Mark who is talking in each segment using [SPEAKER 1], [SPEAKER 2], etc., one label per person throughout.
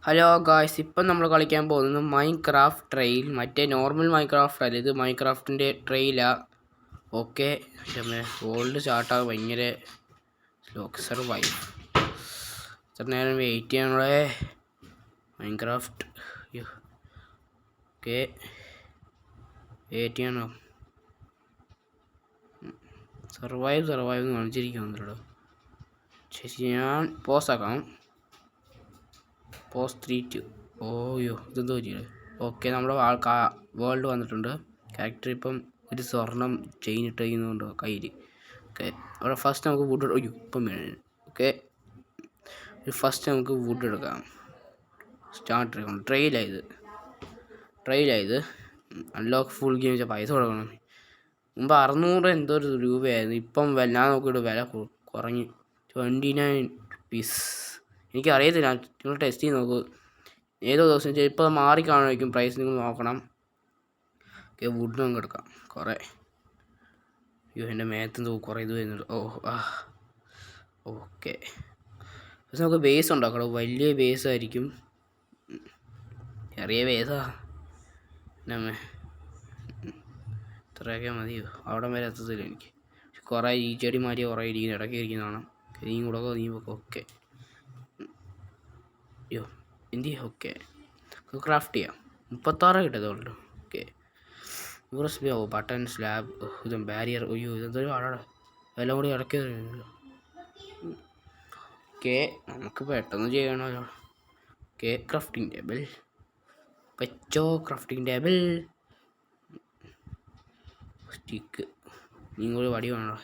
[SPEAKER 1] Hello guys, ഇപ്പം നമ്മൾ കളിക്കാൻ പോകുന്നത് മൈൻക്രാഫ്റ്റ് ട്രെയിൽ. മറ്റേ നോർമൽ മൈൻക്രാഫ്റ്റ് അല്ല, ഇത് മൈൻക്രാഫ്റ്റിൻ്റെ ട്രെയിലാണ്. Okay, gold സ്റ്റാർട്ടാകും. ഭയങ്കര സർവൈവ്. എത്ര നേരം വെയിറ്റ് ചെയ്യണേ മൈൻക്രാഫ്റ്റ്. ഓക്കെ, വെയിറ്റ് ചെയ്യണം. സർവൈവ് എന്ന് കാണിച്ചിരിക്കുന്നുണ്ടോ? ശരി, ഞാൻ പോസാക്കാം. പോസ്റ്റ് 3-2. ഓയോ, ഇതെന്തോ പറ്റിയത്? ഓക്കെ, നമ്മുടെ വേൾഡ് വന്നിട്ടുണ്ട്. ക്യാരക്ടർ ഇപ്പം ഒരു സ്വർണം ചെയിൻ ഇട്ടിരിക്കുന്നുണ്ട് കയ്യിൽ. ഓക്കെ, അവിടെ ഫസ്റ്റ് നമുക്ക് വുഡ് ഇപ്പം വേണം. ഓക്കെ, ഫസ്റ്റ് നമുക്ക് വുഡ് എടുക്കാം. സ്റ്റാർട്ട് എടുക്കണം. ട്രെയിലായത് അൺലോക്ക് ഫുൾ ഗെയിം വെച്ചാൽ പൈസ കൊടുക്കണം. മുമ്പ് 600 എന്തോ ഒരു രൂപയായിരുന്നു. ഇപ്പം ഞാൻ നോക്കിയിട്ട് വില കുറഞ്ഞ് 29 റുപ്പീസ്. എനിക്കറിയത്തില്ല, നിങ്ങൾ ടെസ്റ്റ് ചെയ്ത് നോക്കൂ. ഏതോ ദിവസം ഇപ്പോൾ മാറിക്കാണുമായിരിക്കും പ്രൈസ്, നിങ്ങൾ നോക്കണം. ഓക്കെ, വുഡ് നമുക്ക് എടുക്കാം കുറേ. അയ്യോ, എൻ്റെ മേത്തെന്തോ കുറേ ഇത് വരുന്നുണ്ട്. ഓക്കെ, പക്ഷെ നമുക്ക് ബേസ് ഉണ്ടാക്കണം. വലിയ ബേസായിരിക്കും. ചെറിയ ബേസാ നമ്മ ഇത്രയൊക്കെ മതിയോ? അവിടെ വരെ എത്തത്തില്ല എനിക്ക്. കുറേ ഈ ചെടി മാറ്റിയ കുറേ ഇരിക്കുന്നു, ഇടയ്ക്ക് ഇരിക്കുന്നതാണ്. നീ കൂടെ നീ ഓക്കെ. അയ്യോ എന്തി. ഓക്കെ, ക്രാഫ്റ്റ് ചെയ്യാം. 36 കിട്ടത്തുള്ളൂ. ഓക്കെ, റെസിപ്പി ആവും. ബട്ടൺ, സ്ലാബ്, ഇതും ബാരിയർ. അയ്യോ, ഇതെന്തൊരു ആടാ, എല്ലാം കൂടി ഇടയ്ക്ക്. ഓക്കെ, നമുക്ക് പെട്ടെന്ന് ചെയ്യണമല്ലോ. ഓക്കെ, ക്രാഫ്റ്റിംഗ് ടേബിൾ വെച്ചോ. ക്രാഫ്റ്റിംഗ് ടേബിൾ, സ്റ്റിക്ക്, നിങ്ങളൊരു വടി വേണോ?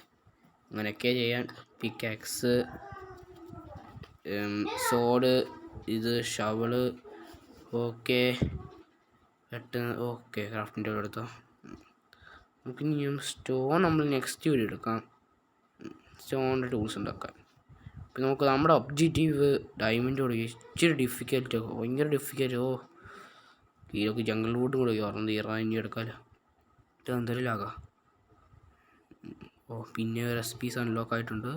[SPEAKER 1] അങ്ങനെയൊക്കെ ചെയ്യാൻ. പിക്കാക്സ്, സോഡ്, ഇത് ഷവള്. ഓക്കെ, പെട്ടെന്ന്. ഓക്കെ, ക്രാഫ്റ്റിംഗ് ടേബിൾ എടുത്തോ. നമുക്ക് ഇനിയും സ്റ്റോൺ നമ്മൾ നെക്സ്റ്റ് വീഡിയോ എടുക്കാം. സ്റ്റോണിൻ്റെ ടൂൾസ് ഉണ്ടാക്കാൻ. ഇപ്പം നമുക്ക് നമ്മുടെ ഒബ്ജക്റ്റീവ് ഡയമണ്ട് കൊടുക്കുക. ഇച്ചിരി ഡിഫിക്കൽട്ടോ, ഭയങ്കര ഡിഫിക്കൽട്ടോ. ഇതിലൊക്കെ ജംഗിൾ വുഡ് കൂടെ ഓർമ്മ ഇനി എടുക്കാമല്ലോ. ഇത് എന്തെങ്കിലും ആകാം. പിന്നെ റെസിപ്പീസ് അൺലോക്ക് ആയിട്ടുണ്ട്.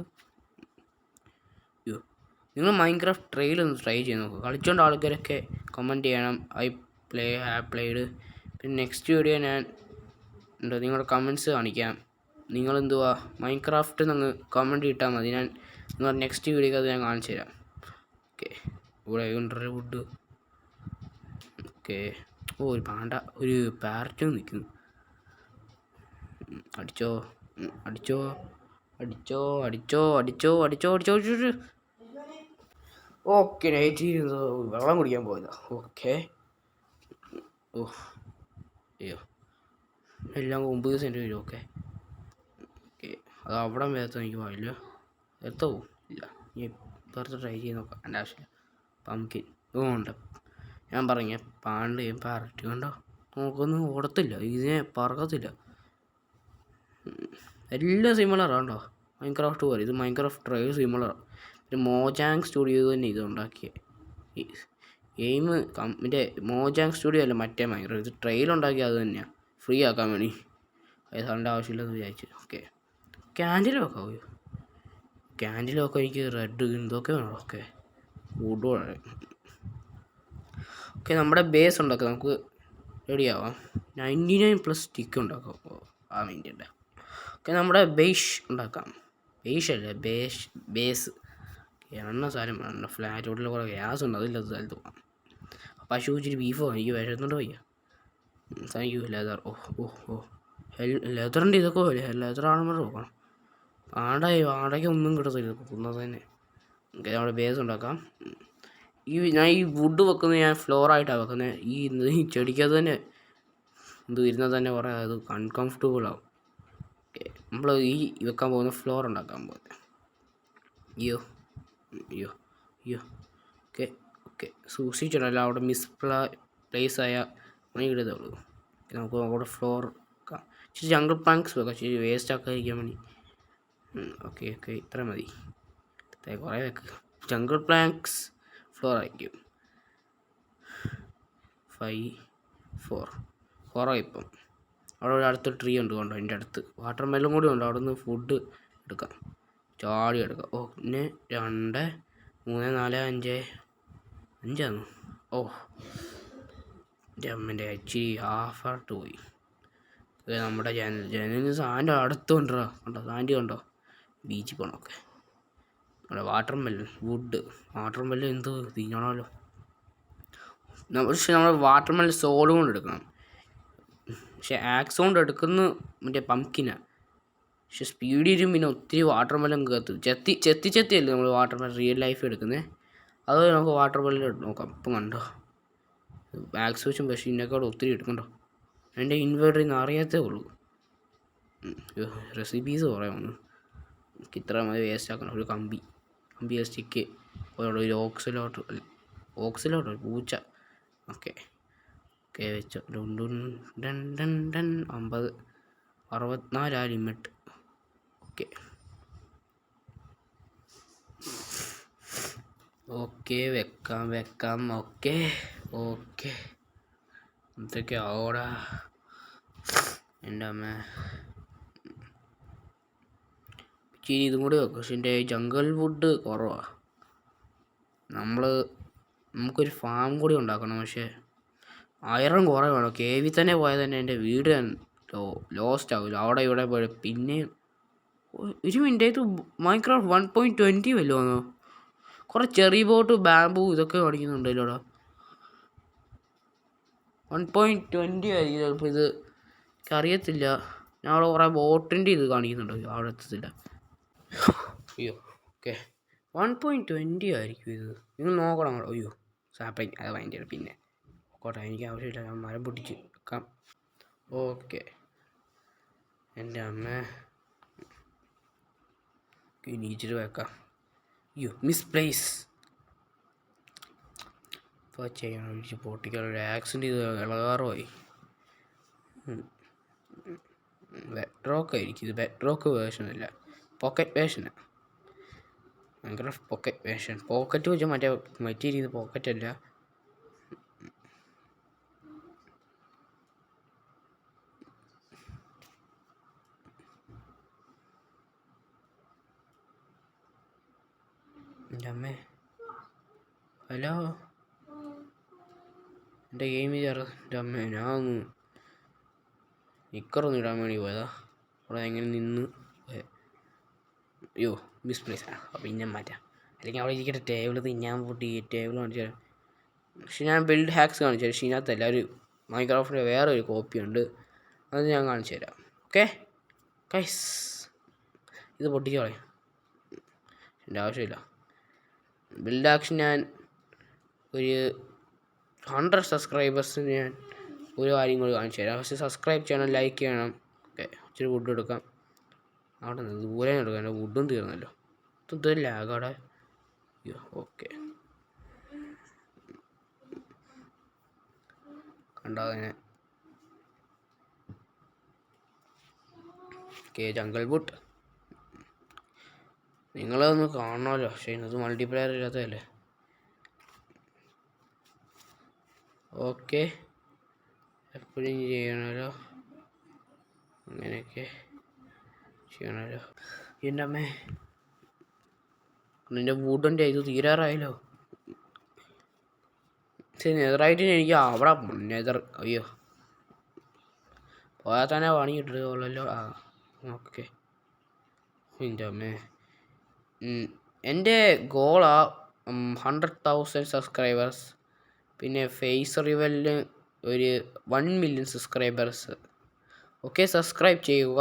[SPEAKER 1] നിങ്ങൾ മൈൻക്രാഫ്റ്റ് ട്രെയിൽ ഒന്ന് ട്രൈ ചെയ്ത് നോക്കുക. കളിച്ചോണ്ട് ആൾക്കാരൊക്കെ കമൻറ്റ് ചെയ്യണം. Have played. പിന്നെ നെക്സ്റ്റ് വീഡിയോ ഞാൻ നിങ്ങളുടെ കമൻറ്റ്സ് കാണിക്കാം. നിങ്ങളെന്തുവാ മൈൻക്രാഫ്റ്റ് നിങ്ങൾ കമൻറ്റ് ഇട്ടാൽ മതി. നിങ്ങൾ നെക്സ്റ്റ് വീഡിയോക്ക് അത് ഞാൻ കാണിച്ചു തരാം. ഓക്കെ, ഇവിടെ ഉണ്ടൊരു വുഡ്. ഓക്കെ, ഒരു ഒരു പാരറ്റും നിൽക്കുന്നു. അടിച്ചോ. ഓക്കെ, നൈറ്റ് വെള്ളം കുടിക്കാൻ പോയതാ. ഓക്കെ, അയ്യോ, എല്ലാം 9 സെൻറ്റ് വരും. ഓക്കെ, അത് അവിടെ വേർത്ത് എനിക്ക് പോയില്ല. എത്തോ ഇല്ല, ഇനി പുറത്ത് ട്രൈ ചെയ്ത് നോക്കാം. എൻ്റെ ആവശ്യമില്ല. പംകിൻ ഉണ്ട്. ഞാൻ പറഞ്ഞ പാണ്ടയും പാരറ്റ് കണ്ടോ, നോക്കൊന്നും ഓടത്തില്ല, ഇതിനെ പറക്കത്തില്ല. എല്ലാം സിമിലറാണ് കേട്ടോ. മൈൻക്രാഫ്റ്റ് പോലെ ഇത് മൈൻക്രാഫ്റ്റ് ട്രെയിൽ സിമിലറാണ്. പിന്നെ മോജാങ് സ്റ്റുഡിയോ തന്നെ ഇത് ഉണ്ടാക്കിയത്. ഗെയിം മറ്റേ മോജാങ് സ്റ്റുഡിയോ അല്ല, മറ്റേ മൈൻക്രാഫ്റ്റ്. ഇത് ട്രെയിൽ ഉണ്ടാക്കിയത് അത് തന്നെയാണ്, ഫ്രീ ആക്കാൻ വേണ്ടി. പൈസ ആവശ്യമില്ലെന്ന് വിചാരിച്ചു. ഓക്കെ, ക്യാൻഡിൽ വെക്കാം. ക്യാൻഡിൽ വെക്കാം. എനിക്ക് റെഡ് ഇതൊക്കെ വേണം. ഓക്കെ, വുഡ് വേണം. ഓക്കെ, നമ്മുടെ ബേസ് ഉണ്ടാക്കാം. നമുക്ക് റെഡിയാവാം. 99+ സ്റ്റിക്ക് ഉണ്ടാക്കാം. ആ വേണ്ടിയുണ്ട്. ഓക്കെ, നമ്മുടെ ബേസ് ഉണ്ടാക്കാം. ബേസ് എണ്ണ സാധനം വേണം. ഫ്ലാറ്റ് ഹോട്ടലിൽ കുറേ ഗ്യാസ് ഉണ്ട്, അതില്ലാത്ത സ്ഥലത്ത് പോകാം. പശു ഇച്ചിരി ബീഫോ എനിക്ക് വിശന്നുണ്ടോ വയ്യ. Thank you. ലെതർ. ലെതറിൻ്റെ ഇതൊക്കെ പോലെ ലെതറാണെന്ന് നോക്കണം. വാടക ഒന്നും കിട്ടത്തില്ല പോകുന്നത് തന്നെ. ഓക്കെ, നമ്മുടെ ബേസ് ഉണ്ടാക്കാം. ഞാൻ ഈ വുഡ് വെക്കുന്നത് ഞാൻ ഫ്ലോറായിട്ടാണ് വെക്കുന്നത്. ഈ ചെടിക്കകത്ത് തന്നെ ഇരുന്നാൽ തന്നെ കുറേ അത് അൺകംഫർട്ടബിൾ ആവും. ഓക്കെ, നമ്മൾ ഈ വെക്കാൻ പോകുന്ന ഫ്ലോർ ഉണ്ടാക്കാൻ പോകുന്നത്. അയ്യോ. ഓക്കെ, സൂക്ഷിച്ചിടല്ല, അവിടെ പ്ലേസ് ആയ പണിയിടതേ ഉള്ളൂ. നമുക്ക് അവിടെ ഫ്ലോർ വെക്കാം. ഇച്ചിരി ജംഗിൾ പ്ലാങ്ക്സ് വെക്കാം, ഇച്ചിരി വേസ്റ്റ് ആക്കാതിരിക്കാൻ വേണ്ടി. ഓക്കെ, ഇത്ര മതി. കുറേ വെക്കുക. ജംഗിൾ പ്ലാങ്ക്സ് ഫ്ലോർ ആയിരിക്കും. 5 4 ഇപ്പം അവിടെ ഒരു അടുത്ത ട്രീ ഉണ്ട് കൊണ്ടോ, എൻ്റെ അടുത്ത് വാട്ടർ മെലൺ കൂടി ഉണ്ട്. അവിടെ നിന്ന് ഫുഡ് എടുക്കാം, ചാടി എടുക്കാം. പിന്നെ 2 3 4 5 5 ഓ ജമ്മിൻ്റെ ഇച്ചിരി ഹാഫായിട്ട് പോയി. നമ്മുടെ ജനലിന് സാൻ്റെ അടുത്ത് കൊണ്ടുവരാ കണ്ടോ, സാൻഡി കണ്ടോ, ബീച്ചിൽ പോകണമൊക്കെ. നമ്മുടെ വാട്ടർ മെല്ലൻ എന്ത് തിന്നണമല്ലോ. പക്ഷെ നമ്മൾ വാട്ടർ മെല്ലൻ സോഡ് കൊണ്ട് എടുക്കണം. പക്ഷെ ആക്സ് കൊണ്ട് എടുക്കുന്ന മറ്റേ പംകിനാണ്. പക്ഷെ സ്പീഡ് വരും. പിന്നെ ഒത്തിരി വാട്ടർ മെല്ലൻ കയറ്റും. ചെത്തിയല്ലേ നമ്മൾ വാട്ടർ മെല്ലൻ റിയൽ ലൈഫ് എടുക്കുന്നത്. അതുപോലെ നമുക്ക് വാട്ടർ മെല്ലൻ നോക്കാം. ഇപ്പം കണ്ടോ, ആക്സ് വെച്ചും പക്ഷേ ഇതിനേക്കാൾ ഒത്തിരി എടുക്കണ്ടോ. എൻ്റെ ഇൻവേർട്ടറിൽ നിന്ന് അറിയാത്തേ ഉള്ളൂ. റെസിപ്പീസ് പറയാമെന്ന് എനിക്ക് ഇത്ര മതി വേസ്റ്റ് ആക്കണം. ഒരു കമ്പി സ്റ്റിക്ക്, ഒരു ഓക്സിലോട്ട് ഒരു പൂച്ച. ഓക്കെ വെച്ചോ. 50 64 ലിമിറ്റ്. ഓക്കെ വെക്കാം. ഓക്കെ എന്തൊക്കെ ആവോടാ എൻ്റെ അമ്മ. ഇച്ചിരി ഇതും കൂടി വെക്കും. പക്ഷെ എൻ്റെ ജംഗിൾ വുഡ് കുറവാണ്. നമുക്കൊരു ഫാം കൂടി ഉണ്ടാക്കണം. പക്ഷേ അയറൺ കുറേ വേണം. കേവി തന്നെ പോയാൽ തന്നെ എൻ്റെ വീട് ലോസ്റ്റ് ആവില്ല. അവിടെ ഇവിടെ പോയി പിന്നെയും ഒരു മിനിറ്റ് മൈൻക്രാഫ്റ്റ് 1.20 വല്ലതും കുറേ ചെറി ബോട്ട് ബാമ്പു ഇതൊക്കെ കാണിക്കുന്നുണ്ടല്ലോടാ. 1.20 ആയിരിക്കും ചിലപ്പോൾ. ഇത് എനിക്കറിയത്തില്ല. ഞാൻ അവിടെ കുറേ ബോട്ടിൻ്റെ ഇത് കാണിക്കുന്നുണ്ട്. അവിടെ എത്തത്തില്ല. അയ്യോ ഓക്കെ 1.20 ആയിരിക്കും ഇത്. നിങ്ങൾ നോക്കണം. അയ്യോ സാപ്പിങ് അത് ഭയങ്കര. പിന്നെ കോട്ടെ എനിക്ക് ആവശ്യമില്ല. ഞാൻ മരം പൊട്ടിച്ച് വെക്കാം. ഓക്കെ എൻ്റെ അമ്മ നീച്ചിട്ട് വെക്കാം. അയ്യോ മിസ്പ്ലേസ് ഇപ്പോൾ ചെയ്യണം. ഒഴിച്ച് പൊട്ടിക്കാനൊരു ആക്സിഡൻറ്റ് ചെയ്ത് ഇളകാറുമായി. ബെഡ്റോക്ക് ആയിരിക്കും ഇത്. ബെഡ്റോക്ക് വേർഷനല്ല, പോക്കറ്റ് വേർഷനാണ്. ഭയങ്കര പോക്കറ്റ് വേർഷൻ. പോക്കറ്റ് വെച്ചാൽ മറ്റേ രീതി പോക്കറ്റല്ല. എൻ്റെ അമ്മേ ഹലോ എൻ്റെ ഗെയിമിൽ ചേർന്ന്. എൻ്റെ അമ്മ ഞാൻ ഒന്ന് നിക്കറൊന്നും ഇടാൻ വേണ്ടി പോയതാ. അവിടെ എങ്ങനെ നിന്ന്. അയ്യോ മിസ്പ്ലേസ്. പിന്നെ മാറ്റാം. അല്ലെങ്കിൽ അവിടെ ഇരിക്കട്ടെ. ടേബിൾ തിന്നാൻ പൊട്ടി. ടേബിൾ കാണിച്ചു തരാം. പക്ഷെ ഞാൻ ബിൽഡ് ഹാക്സ് കാണിച്ചു തരാം. പക്ഷേ ഇതിനകത്തല്ല, ഒരു മൈൻക്രാഫ്റ്റിൻ്റെ വേറെ ഒരു കോപ്പിയുണ്ട്. അത് ഞാൻ കാണിച്ചു തരാം. ഓക്കെ ഗൈസ്, ഇത് പൊട്ടിച്ച് കളയാം. എൻ്റെ ആവശ്യമില്ല. ബിൽഡ് ആക്ഷൻ ഞാൻ ഒരു 100 സബ്സ്ക്രൈബേഴ്സിന് ഞാൻ ഒരു കാര്യം കൂടി കാണിച്ചു തരാം. പക്ഷേ സബ്സ്ക്രൈബ് ചെയ്യണം, ലൈക്ക് ചെയ്യണം. ഓക്കെ ഇച്ചിരി വുഡ് എടുക്കാം. അവിടെ നിന്ന് ദൂരെ എടുക്കാം. എൻ്റെ വുഡും തീർന്നല്ലോ. ഇത് ലാഗവിടെ. അയ്യോ ഓക്കെ കണ്ടാതിനെ. ഓക്കെ ജംഗിൾ വുഡ് നിങ്ങളതൊന്ന് കാണണമല്ലോ. പക്ഷേ ഇന്നത് മൾട്ടിപ്ലെയർ ഇല്ലാത്തതല്ലേ. ഓക്കെ എപ്പോഴും ചെയ്യണമല്ലോ, അങ്ങനെയൊക്കെ ചെയ്യണമല്ലോ. എൻ്റെ അമ്മേ നിൻ്റെ വുഡിൻ്റെ ഇത് തീരാറായല്ലോ. ശരി നെതറായിട്ടിന് എനിക്ക് അവിടെ അയ്യോ പോയാൽ തന്നെ പണി കിട്ടുള്ളല്ലോ. ഓക്കെ എൻ്റെ അമ്മേ എൻ്റെ ഗോളാ 100,000 സബ്സ്ക്രൈബേഴ്സ്. പിന്നെ ഫേസ് റിവലിന് ഒരു 1 മില്യൺ സബ്സ്ക്രൈബേഴ്സ്. ഓക്കെ സബ്സ്ക്രൈബ് ചെയ്യുക.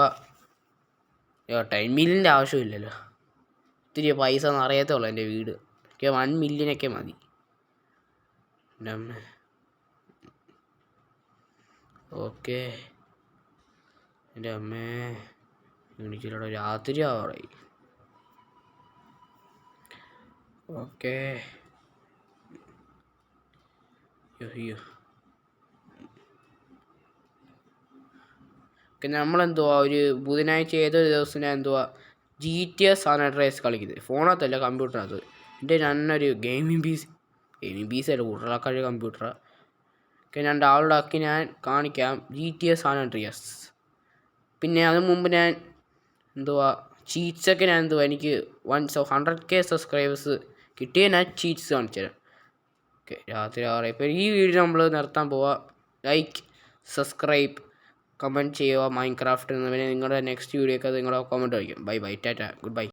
[SPEAKER 1] 10 മില്യൻ്റെ ആവശ്യമില്ലല്ലോ. ഒത്തിരി പൈസ നിറയത്തേ ഉള്ളൂ എൻ്റെ വീട്. എനിക്ക് 1 മില്യനൊക്കെ മതി. എൻ്റെ അമ്മ ഓക്കെ എൻ്റെ അമ്മേ എണീച്ചിലൂടെ രാത്രി ആവാറായി. ഓക്കെ അയ്യോ ഓക്കെ നമ്മളെന്തുവാ ഒരു ബുധനാഴ്ച ഏതൊരു ദിവസം ഞാൻ എന്തുവാ GTA San Andreas കളിക്കുന്നത്. ഫോണകത്തല്ല കമ്പ്യൂട്ടറിനകത്ത്. എൻ്റെ നന്നൊരു ഗെയിമിംഗ് പീസ് അല്ല കൂടുതലാക്കാഴ് കമ്പ്യൂട്ടറാണ്. ഒക്കെ ഞാൻ ഡൗൺലോഡ് ആക്കി ഞാൻ കാണിക്കാം. GTA San Andreas. പിന്നെ അതിന് മുമ്പ് ഞാൻ എന്തുവാ ചീറ്റ്സൊക്കെ ഞാൻ എന്തുവാ എനിക്ക് 100K സബ്സ്ക്രൈബേഴ്സ് കിട്ടിയ ഞാൻ ചീറ്റ്സ് കാണിച്ചു തരാം. ഓക്കെ ഓക്കെ രാത്രി 6. ഇപ്പോൾ ഈ വീഡിയോ നമ്മൾ നിർത്താൻ പോവാം. ലൈക്ക്, സബ്സ്ക്രൈബ്, കമൻറ്റ് ചെയ്യുക മൈൻക്രാഫ്റ്റ് എന്നതിന് നിങ്ങളുടെ നെക്സ്റ്റ് വീഡിയോക്ക് നിങ്ങളുടെ കമൻറ്റ് അയക്കും. Bye bye, Tata, good bye.